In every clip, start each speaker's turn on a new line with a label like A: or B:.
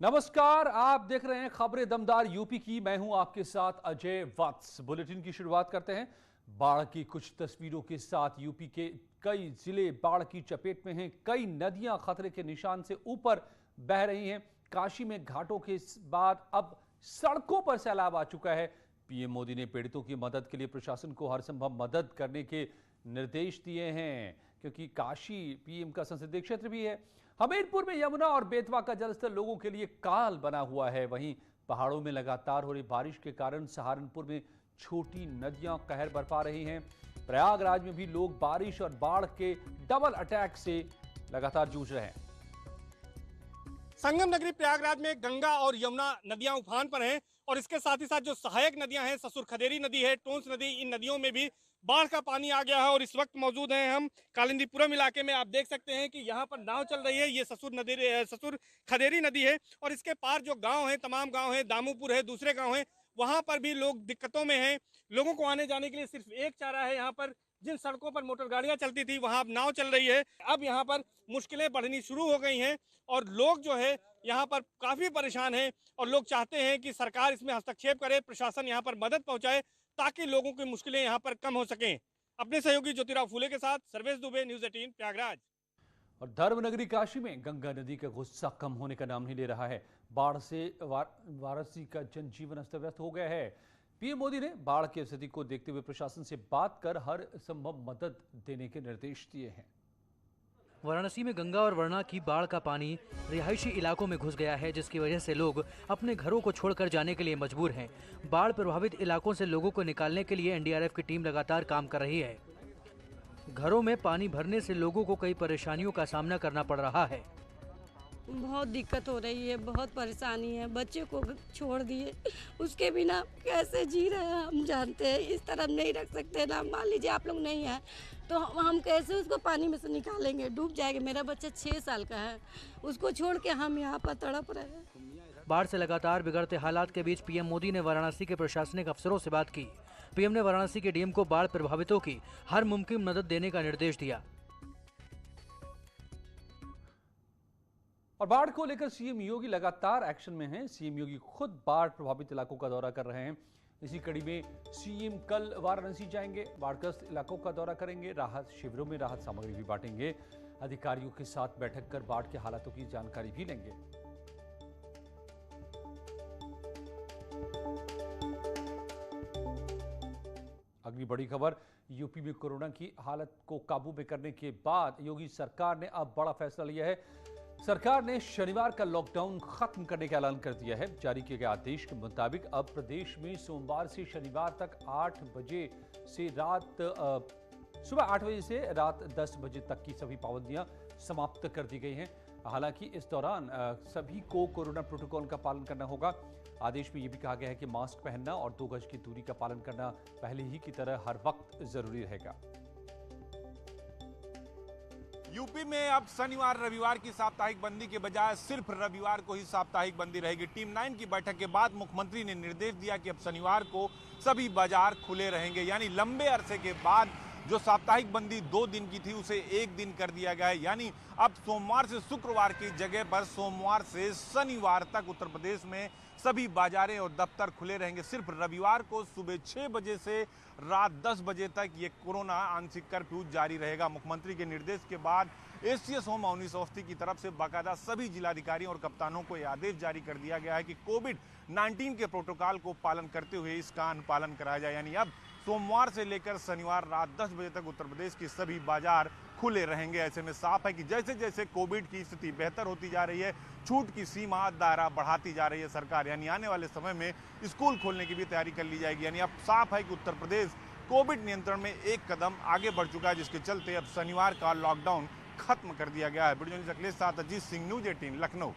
A: नमस्कार, आप देख रहे हैं खबरें दमदार यूपी की। मैं हूं आपके साथ अजय वत्स। बुलेटिन की शुरुआत करते हैं बाढ़ की कुछ तस्वीरों के साथ। यूपी के कई जिले बाढ़ की चपेट में हैं। कई नदियां खतरे के निशान से ऊपर बह रही हैं। काशी में घाटों के बाद अब सड़कों पर सैलाब आ चुका है। पीएम मोदी ने पीड़ितों की मदद के लिए प्रशासन को हर संभव मदद करने के निर्देश दिए हैं, क्योंकि काशी पीएम का संसदीय क्षेत्र भी है। हमीरपुर में यमुना और बेतवा का जलस्तर लोगों के लिए काल बना हुआ है। वहीं पहाड़ों में लगातार हो रही बारिश के कारण सहारनपुर में छोटी नदियां कहर बरपा रही हैं। प्रयागराज में भी लोग बारिश और बाढ़ के डबल अटैक से लगातार जूझ रहे हैं।
B: संगम नगरी प्रयागराज में गंगा और यमुना नदियां उफान पर हैं और इसके साथ ही साथ जो सहायक नदियां हैं, ससुर खदेरी नदी है, टोंस नदी, इन नदियों में भी बाढ़ का पानी आ गया है। और इस वक्त मौजूद हैं हम कालिंदीपुरम इलाके में। आप देख सकते हैं कि यहाँ पर नाव चल रही है। ये ससुर खदेरी नदी है और इसके पार जो गांव है, तमाम गांव है, दामूपुर है, दूसरे गांव है, वहां पर भी लोग दिक्कतों में हैं। लोगों को आने जाने के लिए सिर्फ एक चारा है। यहाँ पर जिन सड़कों पर मोटर गाड़ियां चलती थी वहां अब नाव चल रही है। अब यहाँ पर मुश्किलें बढ़नी शुरू हो गई हैं और लोग जो है यहाँ पर काफी परेशान हैं और लोग चाहते हैं कि सरकार इसमें हस्तक्षेप करे, प्रशासन यहाँ पर मदद पहुंचाए ताकि लोगों की मुश्किलें यहाँ पर कम हो सकें। अपने सहयोगी ज्योतिराव फूले के साथ सर्वेश दुबे, न्यूज 18 प्रयागराज।
A: और धर्मनगरी काशी में गंगा नदी का गुस्सा कम होने का नाम नहीं ले रहा है। बाढ़ से वाराणसी का जनजीवन अस्त व्यस्त हो गया है। पीएम मोदी ने बाढ़ की स्थिति को देखते हुए प्रशासन से बात कर हर संभव मदद देने के निर्देश दिए हैं।
C: वाराणसी में गंगा और वरुणा की बाढ़ का पानी रिहायशी इलाकों में घुस गया है, जिसकी वजह से लोग अपने घरों को छोड़कर जाने के लिए मजबूर हैं। बाढ़ प्रभावित इलाकों से लोगों को निकालने के लिए एनडीआरएफ की टीम लगातार काम कर रही है। घरों में पानी भरने से लोगों को कई परेशानियों का सामना करना पड़ रहा है।
D: बहुत दिक्कत हो रही है, बहुत परेशानी है। बच्चे को छोड़ दिए, उसके बिना कैसे जी रहे हैं हम जानते हैं। इस तरह नहीं रख सकते ना। मान लीजिए आप लोग नहीं हैं तो हम कैसे उसको पानी में से निकालेंगे? डूब जाएगा। मेरा बच्चा 6 साल का है, उसको छोड़ के हम यहाँ पर तड़प रहे हैं।
C: बाढ़ से लगातार बिगड़ते हालात के बीच पीएम मोदी ने वाराणसी के प्रशासनिक अफसरों से बात की। पीएम ने वाराणसी के डीएम को बाढ़ प्रभावितों की हर मुमकिन मदद देने का निर्देश दिया।
A: और बाढ़ को लेकर सीएम योगी लगातार एक्शन में हैं। सीएम योगी खुद बाढ़ प्रभावित इलाकों का दौरा कर रहे हैं। इसी कड़ी में सीएम कल वाराणसी जाएंगे, बाढ़ग्रस्त इलाकों का दौरा करेंगे, राहत शिविरों में राहत सामग्री भी बांटेंगे। अधिकारियों के साथ बैठक कर बाढ़ के हालातों की जानकारी भी लेंगे। अगली बड़ी खबर, यूपी में कोरोना की हालत को काबू में करने के बाद योगी सरकार ने अब बड़ा फैसला लिया है। सरकार ने शनिवार का लॉकडाउन खत्म करने का ऐलान कर दिया है। जारी किए गए आदेश के मुताबिक अब प्रदेश में सोमवार से शनिवार तक 8 बजे से सुबह 8 बजे से रात 10 बजे तक की सभी पाबंदियां समाप्त कर दी गई हैं। हालांकि इस दौरान सभी को कोरोना प्रोटोकॉल का पालन करना होगा। आदेश में यह भी कहा गया है कि मास्क पहनना और 2 गज की दूरी का पालन करना पहले ही की तरह हर वक्त जरूरी रहेगा।
E: यूपी में अब शनिवार रविवार की साप्ताहिक बंदी के बजाय सिर्फ रविवार को ही साप्ताहिक बंदी रहेगी। टीम 9 की बैठक के बाद मुख्यमंत्री ने निर्देश दिया कि अब शनिवार को सभी बाजार खुले रहेंगे। यानी लंबे अरसे के बाद जो साप्ताहिक बंदी 2 दिन की थी उसे 1 दिन कर दिया गया है। यानी अब सोमवार से शुक्रवार की जगह पर सोमवार से शनिवार तक उत्तर प्रदेश में सभी बाजारें और दफ्तर खुले रहेंगे। सिर्फ रविवार को सुबह 6 बजे से रात 10 बजे तक ये कोरोना आंशिक कर्फ्यू जारी रहेगा। मुख्यमंत्री के निर्देश के बाद एसीएस होम अवनीश अवस्थी की तरफ से बाकायदा सभी जिलाधिकारियों और कप्तानों को यह आदेश जारी कर दिया गया है कि कोविड-19 के प्रोटोकॉल को पालन करते हुए इसका अनुपालन कराया जाए। यानी अब सोमवार से लेकर शनिवार रात 10 बजे तक उत्तर प्रदेश के सभी बाजार खुले रहेंगे। ऐसे में साफ है कि जैसे जैसे कोविड की स्थिति बेहतर होती जा रही है, छूट की सीमा दायरा बढ़ाती जा रही है सरकार। यानी आने वाले समय में स्कूल खोलने की भी तैयारी कर ली जाएगी। यानी अब साफ है कि उत्तर प्रदेश कोविड नियंत्रण में एक कदम आगे बढ़ चुका है, जिसके चलते अब शनिवार का लॉकडाउन खत्म कर दिया गया है। वीडियो अखिलेश साथ अजीत सिंह, न्यूज 18 लखनऊ।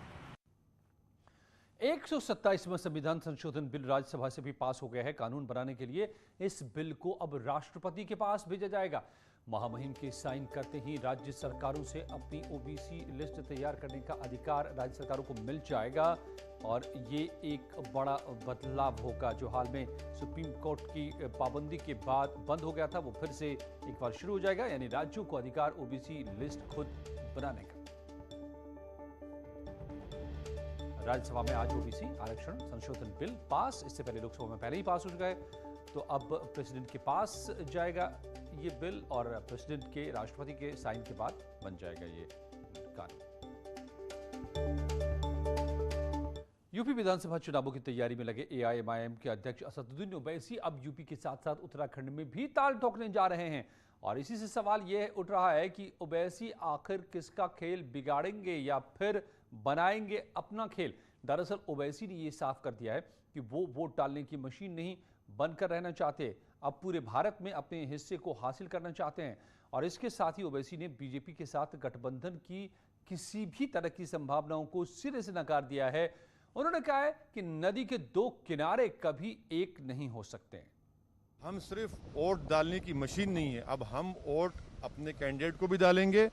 A: 127वां संविधान संशोधन बिल राज्यसभा से भी पास हो गया है। कानून बनाने के लिए इस बिल को अब राष्ट्रपति के पास भेजा जाएगा। महामहिम के साइन करते ही राज्य सरकारों से अपनी ओबीसी लिस्ट तैयार करने का अधिकार राज्य सरकारों को मिल जाएगा और ये एक बड़ा बदलाव होगा। जो हाल में सुप्रीम कोर्ट की पाबंदी के बाद बंद हो गया था, वो फिर से एक बार शुरू हो जाएगा। यानी राज्यों को अधिकार ओबीसी लिस्ट खुद बनाने का। राज्यसभा में आज ओबीसी आरक्षण संशोधन बिल पास। इससे पहले लोकसभा में पहले ही पास हो चुका है, तो अब प्रेसिडेंट के पास जाएगा ये बिल और प्रेसिडेंट के राष्ट्रपति के साइन के बाद बन जाएगा ये कानून। यूपी विधानसभा चुनावों की तैयारी में लगे एआईएमआईएम के अध्यक्ष असदुद्दीन ओवैसी अब यूपी के साथ साथ उत्तराखंड में भी ताल ठोकने जा रहे हैं और इसी से सवाल यह उठ रहा है कि ओवैसी आखिर किसका खेल बिगाड़ेंगे या फिर बनाएंगे अपना खेल। दरअसल ओवैसी ने यह साफ कर दिया है कि वो वोट डालने की मशीन नहीं बनकर रहना चाहते, अब पूरे भारत में अपने हिस्से को हासिल करना चाहते हैं। और इसके साथ ही ओवैसी ने बीजेपी के साथ गठबंधन की किसी भी तरह की संभावनाओं को सिरे से नकार दिया है। उन्होंने कहा है कि नदी के दो किनारे कभी एक नहीं हो सकते।
F: हम सिर्फ वोट डालने की मशीन नहीं है, अब हम वोट अपने कैंडिडेट को भी डालेंगे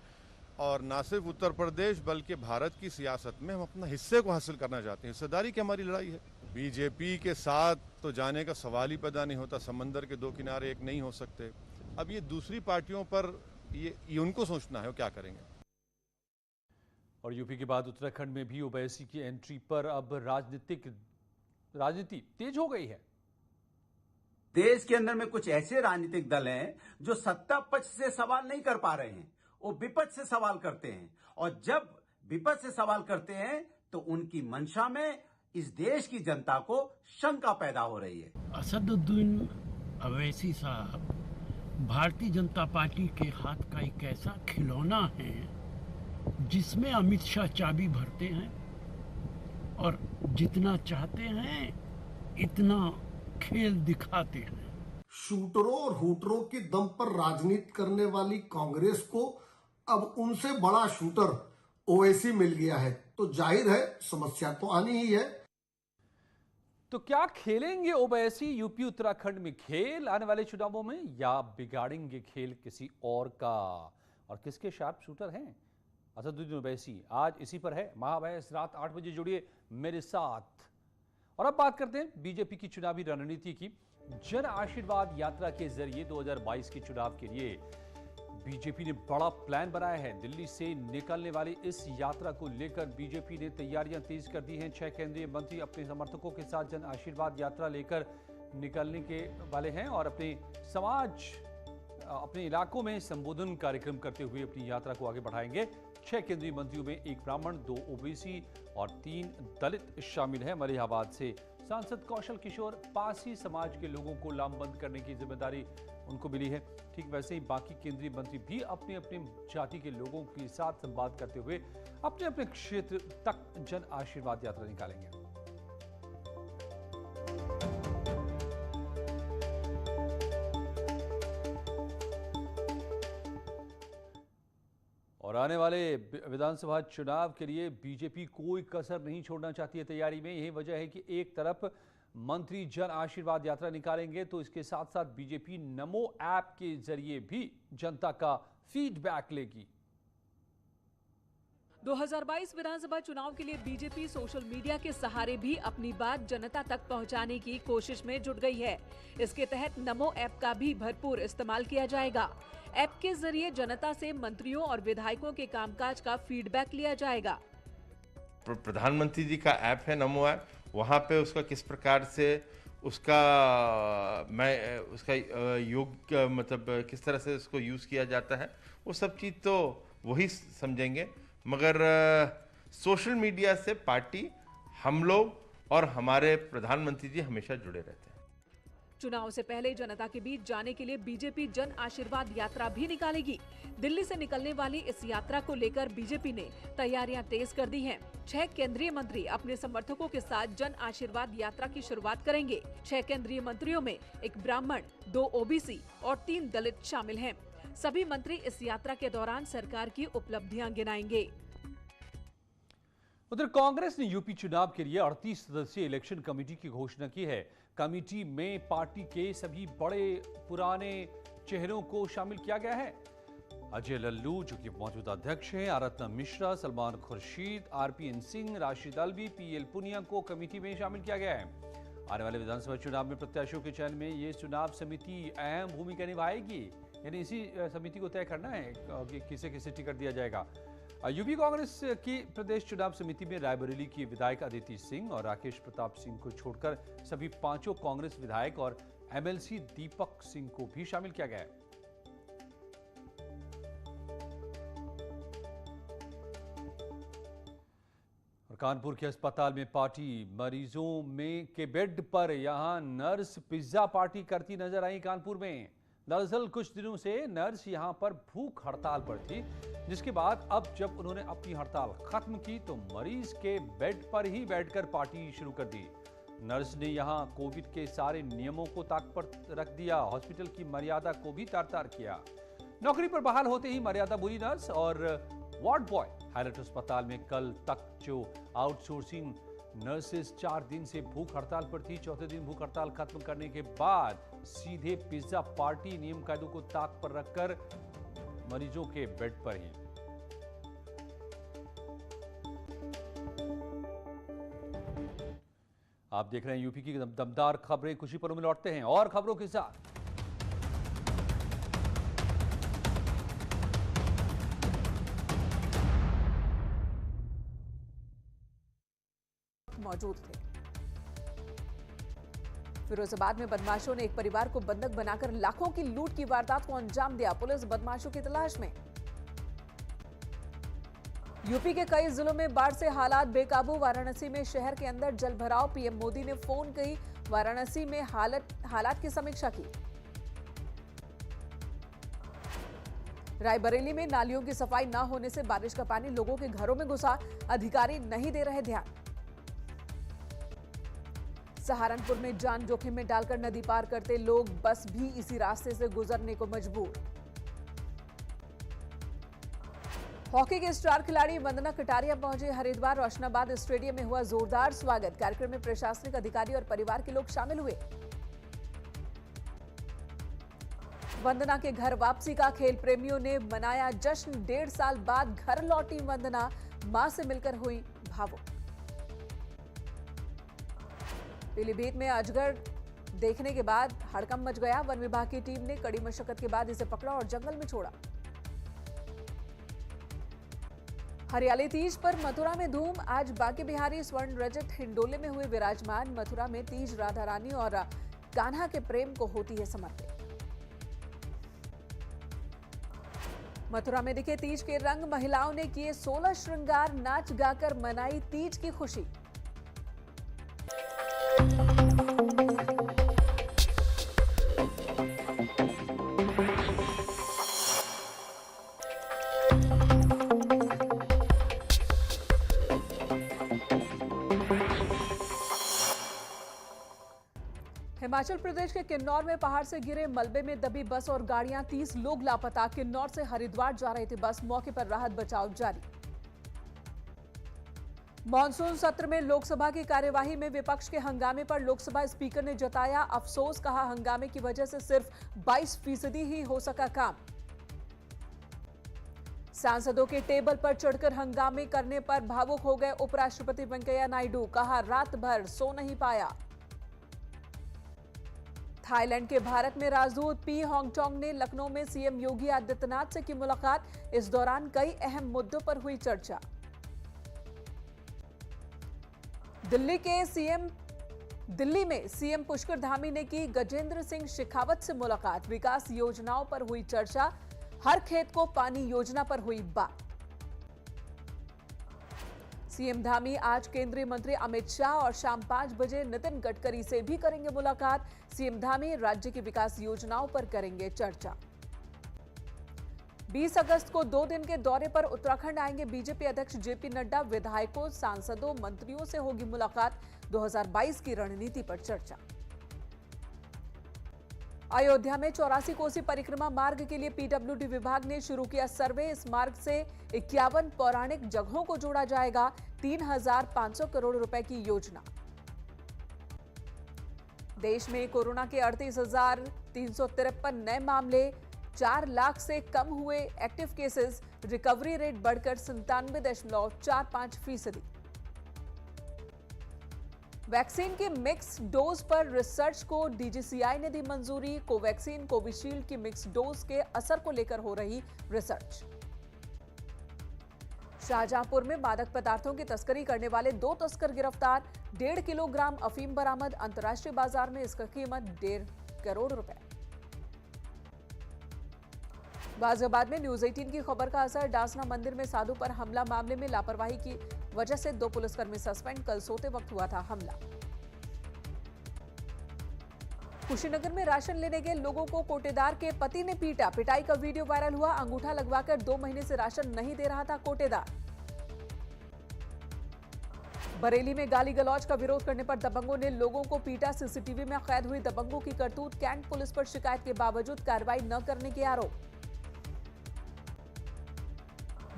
F: और ना सिर्फ उत्तर प्रदेश बल्कि भारत की सियासत में हम अपना हिस्से को हासिल करना चाहते हैं। हिस्सेदारी की हमारी लड़ाई है। बीजेपी के साथ तो जाने का सवाल ही पैदा नहीं होता, समंदर के दो किनारे एक नहीं हो सकते। अब ये दूसरी पार्टियों पर ये उनको सोचना है क्या करेंगे।
A: और यूपी के बाद उत्तराखंड में भी ओवैसी की एंट्री पर अब राजनीति तेज हो गई है।
G: देश के अंदर में कुछ ऐसे राजनीतिक दल हैं जो सत्ता पक्ष से सवाल नहीं कर पा रहे हैं, वो विपक्ष से सवाल करते हैं और जब विपक्ष से सवाल करते हैं तो उनकी मंशा में इस देश की जनता को शंका पैदा हो रही है।
H: असदुद्दीन ओवैसी साहब भारतीय जनता पार्टी के हाथ का एक ऐसा खिलौना है जिसमें अमित शाह चाबी भरते हैं और जितना चाहते हैं इतना खेल दिखाते हैं।
I: शूटरों और हुटरों के दम पर राजनीति करने वाली कांग्रेस को अब उनसे बड़ा शूटर ओवैसी मिल गया है, तो जाहिर है समस्या तो आनी ही है।
A: तो क्या खेलेंगे ओवैसी यूपी उत्तराखंड में खेल आने वाले चुनावों में या बिगाड़ेंगे खेल किसी और का? और किसके शार्प शूटर हैं असदुद्दीन ओवैसी? आज इसी पर है महाबहस। रात 8 बजे जुड़िए मेरे साथ। और अब बात करते हैं बीजेपी की चुनावी रणनीति की। जन आशीर्वाद यात्रा के जरिए 2022 के चुनाव के लिए बीजेपी ने बड़ा प्लान बनाया है। दिल्ली से निकलने वाली इस यात्रा को लेकर बीजेपी ने तैयारियां तेज कर दी हैं। 6 केंद्रीय मंत्री अपने समर्थकों के साथ जन आशीर्वाद यात्रा लेकर निकलने के वाले हैं और अपने इलाकों में संबोधन कार्यक्रम करते हुए अपनी यात्रा को आगे बढ़ाएंगे। 6 केंद्रीय मंत्रियों में 1 ब्राह्मण, 2 ओबीसी और 3 दलित शामिल हैं। मलिहाबाद से सांसद कौशल किशोर, पासी समाज के लोगों को लामबंद करने की जिम्मेदारी उनको मिली है। ठीक वैसे ही बाकी केंद्रीय मंत्री भी अपने अपने जाति के लोगों के साथ संवाद करते हुए अपने अपने क्षेत्र तक जन आशीर्वाद यात्रा निकालेंगे। और आने वाले विधानसभा चुनाव के लिए बीजेपी कोई कसर नहीं छोड़ना चाहती है तैयारी में। यही वजह है कि एक तरफ मंत्री जन आशीर्वाद यात्रा निकालेंगे तो इसके साथ साथ बीजेपी नमो ऐप के जरिए भी जनता का फीडबैक लेगी।
J: 2022 विधानसभा चुनाव के लिए बीजेपी सोशल मीडिया के सहारे भी अपनी बात जनता तक पहुंचाने की कोशिश में जुट गई है। इसके तहत नमो ऐप का भी भरपूर इस्तेमाल किया जाएगा। ऐप के जरिए जनता से मंत्रियों और विधायकों के कामकाज का फीडबैक लिया जाएगा।
K: प्रधानमंत्री जी का ऐप है नमो ऐप, वहाँ पे उसका किस प्रकार से उसका योग मतलब किस तरह से उसको यूज़ किया जाता है, वो सब चीज़ तो वही समझेंगे। मगर सोशल मीडिया से पार्टी, हम लोग और हमारे प्रधानमंत्री जी हमेशा जुड़े रहते हैं।
J: चुनाव से पहले जनता के बीच जाने के लिए बीजेपी जन आशीर्वाद यात्रा भी निकालेगी। दिल्ली से निकलने वाली इस यात्रा को लेकर बीजेपी ने तैयारियां तेज कर दी हैं। 6 केंद्रीय मंत्री अपने समर्थकों के साथ जन आशीर्वाद यात्रा की शुरुआत करेंगे। 6 केंद्रीय मंत्रियों में 1 ब्राह्मण, 2 ओबीसी और 3 दलित शामिल हैं। सभी मंत्री इस यात्रा के दौरान सरकार की उपलब्धियां गिनाएंगे।
A: उधर कांग्रेस ने यूपी चुनाव के लिए 38 सदस्यीय इलेक्शन कमेटी की घोषणा की है। कमेटी में पार्टी के सभी बड़े पुराने चेहरों को शामिल किया गया है। अजय लल्लू जो कि मौजूदा अध्यक्ष हैं, आरत्ना मिश्रा, सलमान खुर्शीद, आरपीएन सिंह, राशिद अल्वी, पीएल पुनिया को कमेटी में शामिल किया गया है। आने वाले विधानसभा चुनाव में प्रत्याशियों के चयन में ये चुनाव समिति अहम भूमिका निभाएगी। यानी इसी समिति को तय करना है कि किसे किसे टिकट दिया जाएगा। यूपी कांग्रेस की प्रदेश चुनाव समिति में रायबरेली की विधायक अदिति सिंह और राकेश प्रताप सिंह को छोड़कर सभी पांचों कांग्रेस विधायक और एमएलसी दीपक सिंह को भी शामिल किया गया है। और कानपुर के अस्पताल में पार्टी मरीजों में के बेड पर यहां नर्स पिज्जा पार्टी करती नजर आई। कानपुर में दरअसल कुछ दिनों से नर्स यहां पर भूख हड़ताल पर थी, जिसके बाद अब जब उन्होंने अपनी हड़ताल खत्म की तो मरीज के बेड पर ही बैठकर पार्टी शुरू कर दी। नर्स ने यहां कोविड के सारे नियमों को ताक पर रख दिया, हॉस्पिटल की मर्यादा को भी तार-तार किया। नौकरी पर बहाल होते ही मर्यादा बुरी नर्स और वार्ड बॉय हाईलाइट अस्पताल में कल तक जो आउटसोर्सिंग नर्सेज 4 दिन से भूख हड़ताल पर थी, चौथे दिन भूख हड़ताल खत्म करने के बाद सीधे पिज्जा पार्टी नियम कायदों को ताक पर रखकर मरीजों के बेड पर ही। आप देख रहे हैं यूपी की दमदार खबरें। कुछ ही पलों में लौटते हैं और खबरों के साथ।
J: मौजूद थे। फिरोजाबाद में बदमाशों ने एक परिवार को बंधक बनाकर लाखों की लूट की वारदात को अंजाम दिया। पुलिस बदमाशों की तलाश में। यूपी के कई जिलों में बाढ़ से हालात बेकाबू। वाराणसी में शहर के अंदर जल भराव। पीएम मोदी ने फोन की वाराणसी में हालात की समीक्षा की। रायबरेली में नालियों की सफाई न होने से बारिश का पानी लोगों के घरों में घुसा। अधिकारी नहीं दे रहे ध्यान। सहारनपुर में जान जोखिम में डालकर नदी पार करते लोग, बस भी इसी रास्ते से गुजरने को मजबूर। हॉकी के स्टार खिलाड़ी वंदना कटारिया पहुंचे हरिद्वार। रोशनाबाद स्टेडियम में हुआ जोरदार स्वागत। कार्यक्रम में प्रशासनिक अधिकारी और परिवार के लोग शामिल हुए। वंदना के घर वापसी का खेल प्रेमियों ने मनाया जश्न। 1.5 साल बाद घर लौटी वंदना, मां से मिलकर हुई भावुक। पीलीभीत में अजगर देखने के बाद हड़कंप मच गया। वन विभाग की टीम ने कड़ी मशक्कत के बाद इसे पकड़ा और जंगल में छोड़ा। हरियाली तीज पर मथुरा में धूम। आज बांके बिहारी स्वर्ण रजत हिंडोले में हुए विराजमान। मथुरा में तीज राधा रानी और कान्हा के प्रेम को होती है समर्पित। मथुरा में दिखे तीज के रंग। महिलाओं ने किए 16 श्रृंगार, नाच गाकर मनाई तीज की खुशी। हिमाचल प्रदेश के किन्नौर में पहाड़ से गिरे मलबे में दबी बस और गाड़ियां। 30 लोग लापता। किन्नौर से हरिद्वार जा रही थी बस। मौके पर राहत बचाव जारी। मॉनसून सत्र में लोकसभा की कार्यवाही में विपक्ष के हंगामे पर लोकसभा स्पीकर ने जताया अफसोस। कहा हंगामे की वजह से सिर्फ 22% ही हो सका काम। सांसदों के टेबल पर चढ़कर हंगामे करने पर भावुक हो गए उपराष्ट्रपति वेंकैया नायडू। कहा रात भर सो नहीं पाया। थाईलैंड के भारत में राजदूत पी होंगटोंग ने लखनऊ में सीएम योगी आदित्यनाथ से की मुलाकात। इस दौरान कई अहम मुद्दों पर हुई चर्चा। दिल्ली में सीएम पुष्कर धामी ने की गजेंद्र सिंह शेखावत से मुलाकात। विकास योजनाओं पर हुई चर्चा। हर खेत को पानी योजना पर हुई बात। सीएम धामी आज केंद्रीय मंत्री अमित शाह और शाम 5 बजे नितिन गडकरी से भी करेंगे मुलाकात। सीएम धामी राज्य की विकास योजनाओं पर करेंगे चर्चा। 20 अगस्त को 2 दिन के दौरे पर उत्तराखंड आएंगे बीजेपी अध्यक्ष जेपी नड्डा। विधायकों, सांसदों, मंत्रियों से होगी मुलाकात। 2022 की रणनीति पर चर्चा। अयोध्या में 84 कोसी परिक्रमा मार्ग के लिए पीडब्ल्यूडी विभाग ने शुरू किया सर्वे। इस मार्ग से 51 पौराणिक जगहों को जोड़ा जाएगा। 3,500 करोड़ रुपए की योजना। देश में कोरोना के 38,353 नए मामले। 4 लाख से कम हुए एक्टिव केसेस। रिकवरी रेट बढ़कर 97.45%। वैक्सीन के मिक्स डोज पर रिसर्च को डीजीसीआई ने दी मंजूरी। कोवैक्सीन, कोविशील्ड की मिक्स डोज के असर को लेकर हो रही रिसर्च। शाहजहांपुर में मादक पदार्थों की तस्करी करने वाले 2 तस्कर गिरफ्तार। 1.5 किलोग्राम अफीम बरामद। अंतर्राष्ट्रीय बाजार में इसका कीमत 1.5 करोड़ रुपए। गाजियाबाद में न्यूज 18 की खबर का असर। डासना मंदिर में साधु पर हमला मामले में लापरवाही की वजह से 2 पुलिसकर्मी सस्पेंड। कल सोते वक्त हुआ था हमला। कुशीनगर में राशन लेने गए लोगों को कोटेदार के पति ने पीटा। पिटाई का वीडियो वायरल हुआ। अंगूठा लगवाकर 2 महीने से राशन नहीं दे रहा था कोटेदार। बरेली में गाली गलौज का विरोध करने पर दबंगों ने लोगों को पीटा। सीसीटीवी में कैद हुई दबंगों की करतूत। कैंट पुलिस पर शिकायत के बावजूद कार्रवाई न करने के आरोप।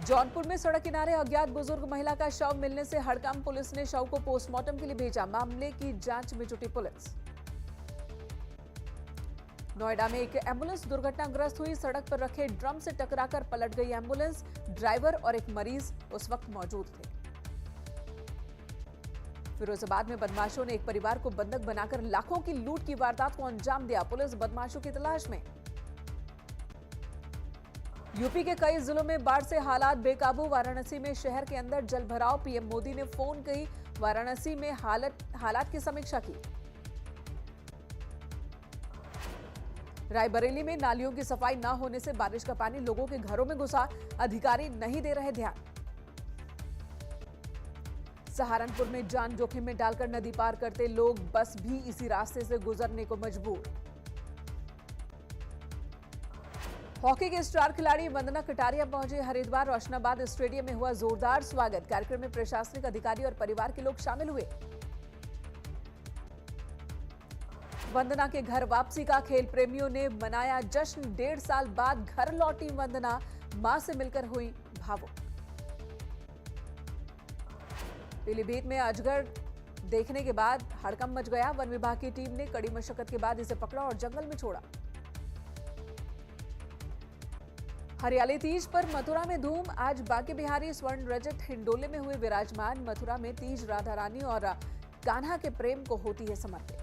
J: जौनपुर में सड़क किनारे अज्ञात बुजुर्ग महिला का शव मिलने से हड़कंप। पुलिस ने शव को पोस्टमार्टम के लिए भेजा। मामले की जांच में जुटी पुलिस। नोएडा में एक एम्बुलेंस दुर्घटनाग्रस्त हुई। सड़क पर रखे ड्रम से टकराकर पलट गई एम्बुलेंस। ड्राइवर और एक मरीज उस वक्त मौजूद थे। फिरोजाबाद में बदमाशों ने एक परिवार को बंधक बनाकर लाखों की लूट की वारदात को अंजाम दिया। पुलिस बदमाशों की तलाश में। यूपी के कई जिलों में बाढ़ से हालात बेकाबू। वाराणसी में शहर के अंदर जलभराव। पीएम मोदी ने फोन की वाराणसी में हालात की समीक्षा की। रायबरेली में नालियों की सफाई न होने से बारिश का पानी लोगों के घरों में घुसा। अधिकारी नहीं दे रहे ध्यान। सहारनपुर में जान जोखिम में डालकर नदी पार करते लोग। बस भी इसी रास्ते से गुजरने को मजबूर। हॉकी के स्टार खिलाड़ी वंदना कटारिया पहुंचे हरिद्वार। रोशनाबाद स्टेडियम में हुआ जोरदार स्वागत। कार्यक्रम में प्रशासनिक अधिकारी और परिवार के लोग शामिल हुए। वंदना के घर वापसी का खेल प्रेमियों ने मनाया जश्न। 1.5 साल बाद घर लौटी वंदना। मां से मिलकर हुई भावुक। पीलीभीत में अजगर देखने के बाद हड़कंप मच गया। वन विभाग की टीम ने कड़ी मशक्कत के बाद इसे पकड़ा और जंगल में छोड़ा। हरियाली तीज पर मथुरा में धूम। आज बांके बिहारी स्वर्ण रजत हिंडोले में हुए विराजमान। मथुरा में तीज राधा रानी और कान्हा के प्रेम को होती है समर्पित।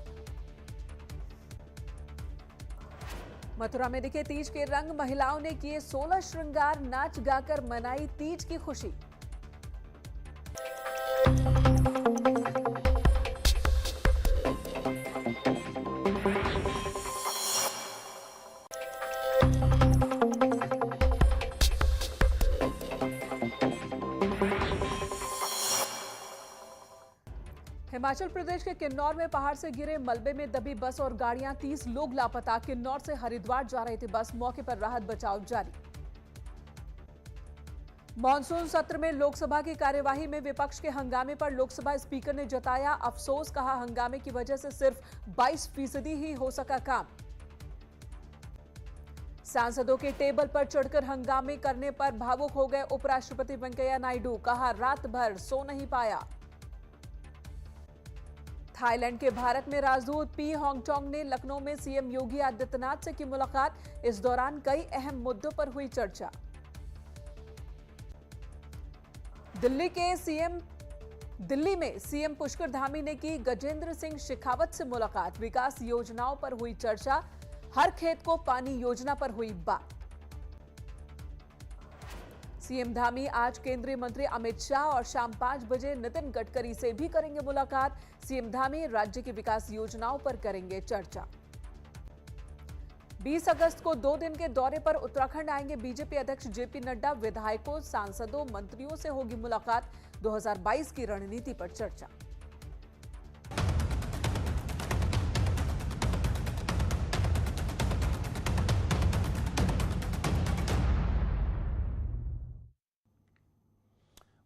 J: मथुरा में दिखे तीज के रंग। महिलाओं ने किए 16 श्रृंगार। नाच गाकर मनाई तीज की खुशी। हिमाचल प्रदेश के किन्नौर में पहाड़ से गिरे मलबे में दबी बस और गाड़ियां। 30 लोग लापता। किन्नौर से हरिद्वार जा रही थी बस। मौके पर राहत बचाव जारी। मॉनसून सत्र में लोकसभा की कार्यवाही में विपक्ष के हंगामे पर लोकसभा स्पीकर ने जताया अफसोस। कहा हंगामे की वजह से सिर्फ 22% ही हो सका काम। सांसदों के टेबल पर चढ़कर हंगामे करने पर भावुक हो गए उपराष्ट्रपति वेंकैया नायडू। कहा रात भर सो नहीं पाया। थाईलैंड के भारत में राजदूत पी होंगचोंग ने लखनऊ में सीएम योगी आदित्यनाथ से की मुलाकात। इस दौरान कई अहम मुद्दों पर हुई चर्चा। दिल्ली में सीएम पुष्कर धामी ने की गजेंद्र सिंह शेखावत से मुलाकात। विकास योजनाओं पर हुई चर्चा। हर खेत को पानी योजना पर हुई बात। सीएम धामी आज केंद्रीय मंत्री अमित शाह और शाम 5 बजे नितिन गडकरी से भी करेंगे मुलाकात। सीएम धामी राज्य की विकास योजनाओं पर करेंगे चर्चा। 20 अगस्त को 2 दिन के दौरे पर उत्तराखंड आएंगे बीजेपी अध्यक्ष जेपी नड्डा। विधायकों, सांसदों, मंत्रियों से होगी मुलाकात। 2022 की रणनीति पर चर्चा।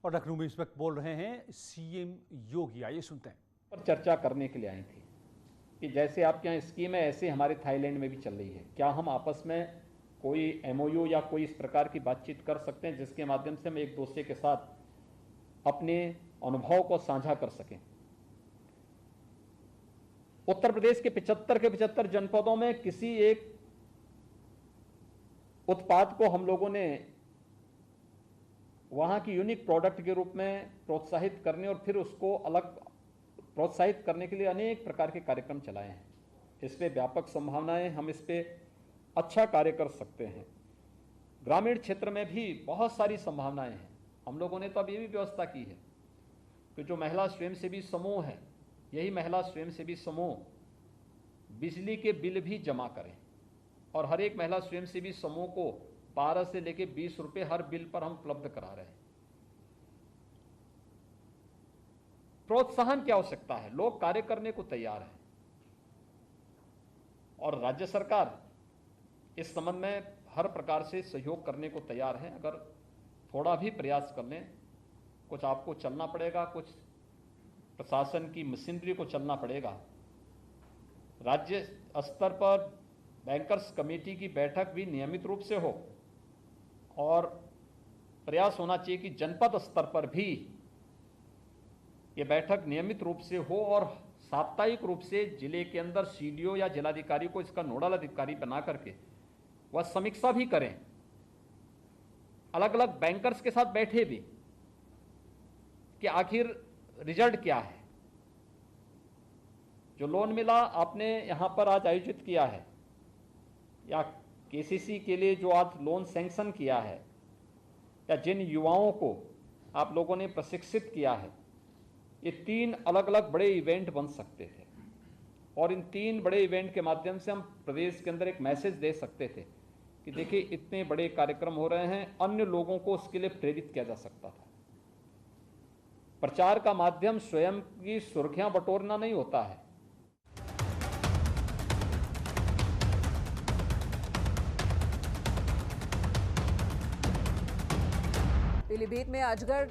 A: और लखनऊ में इस वक्त बोल रहे हैं सीएम योगी। आइए सुनते हैं।
L: पर चर्चा करने के लिए आई थी कि जैसे आपके यहाँ स्कीम है ऐसे हमारे थाईलैंड में भी चल रही है। क्या हम आपस में कोई एमओयू या कोई इस प्रकार की बातचीत कर सकते हैं जिसके माध्यम से हम एक दूसरे के साथ अपने अनुभव को साझा कर सकें। उत्तर प्रदेश के 75 के 75 जनपदों में किसी एक उत्पाद को हम लोगों ने वहां की यूनिक प्रोडक्ट के रूप में प्रोत्साहित करने और फिर उसको अलग प्रोत्साहित करने के लिए अनेक प्रकार के कार्यक्रम चलाए हैं। इस पे व्यापक संभावनाएं, हम इस पे अच्छा कार्य कर सकते हैं। ग्रामीण क्षेत्र में भी बहुत सारी संभावनाएं हैं। हम लोगों ने तो अब ये भी व्यवस्था की है कि जो महिला स्वयंसेवी समूह है, यही महिला स्वयंसेवी समूह बिजली के बिल भी जमा करें और हर एक महिला स्वयंसेवी समूह को 12 से लेकर 20 रुपए हर बिल पर हम उपलब्ध करा रहे हैं। प्रोत्साहन की आवश्यकता है, लोग कार्य करने को तैयार हैं और राज्य सरकार इस संबंध में हर प्रकार से सहयोग करने को तैयार है। अगर थोड़ा भी प्रयास कर लें, कुछ आपको चलना पड़ेगा, कुछ प्रशासन की मशीनरी को चलना पड़ेगा। राज्य स्तर पर बैंकर्स कमेटी की बैठक भी नियमित रूप से हो और प्रयास होना चाहिए कि जनपद स्तर पर भी ये बैठक नियमित रूप से हो और साप्ताहिक रूप से जिले के अंदर सीडीओ या जिलाधिकारी को इसका नोडल अधिकारी बना करके वह समीक्षा भी करें। अलग अलग बैंकर्स के साथ बैठे भी कि आखिर रिजल्ट क्या है, जो लोन मिला आपने यहां पर आज आयोजित किया है या केसीसी के लिए जो आज लोन सैंक्शन किया है या जिन युवाओं को आप लोगों ने प्रशिक्षित किया है, ये 3 अलग अलग बड़े इवेंट बन सकते थे और इन 3 बड़े इवेंट के माध्यम से हम प्रदेश के अंदर एक मैसेज दे सकते थे कि देखिए इतने बड़े कार्यक्रम हो रहे हैं, अन्य लोगों को उसके लिए प्रेरित किया जा सकता था। प्रचार का माध्यम स्वयं की सुर्खियां बटोरना नहीं होता है।
J: पीलीभीत में अजगर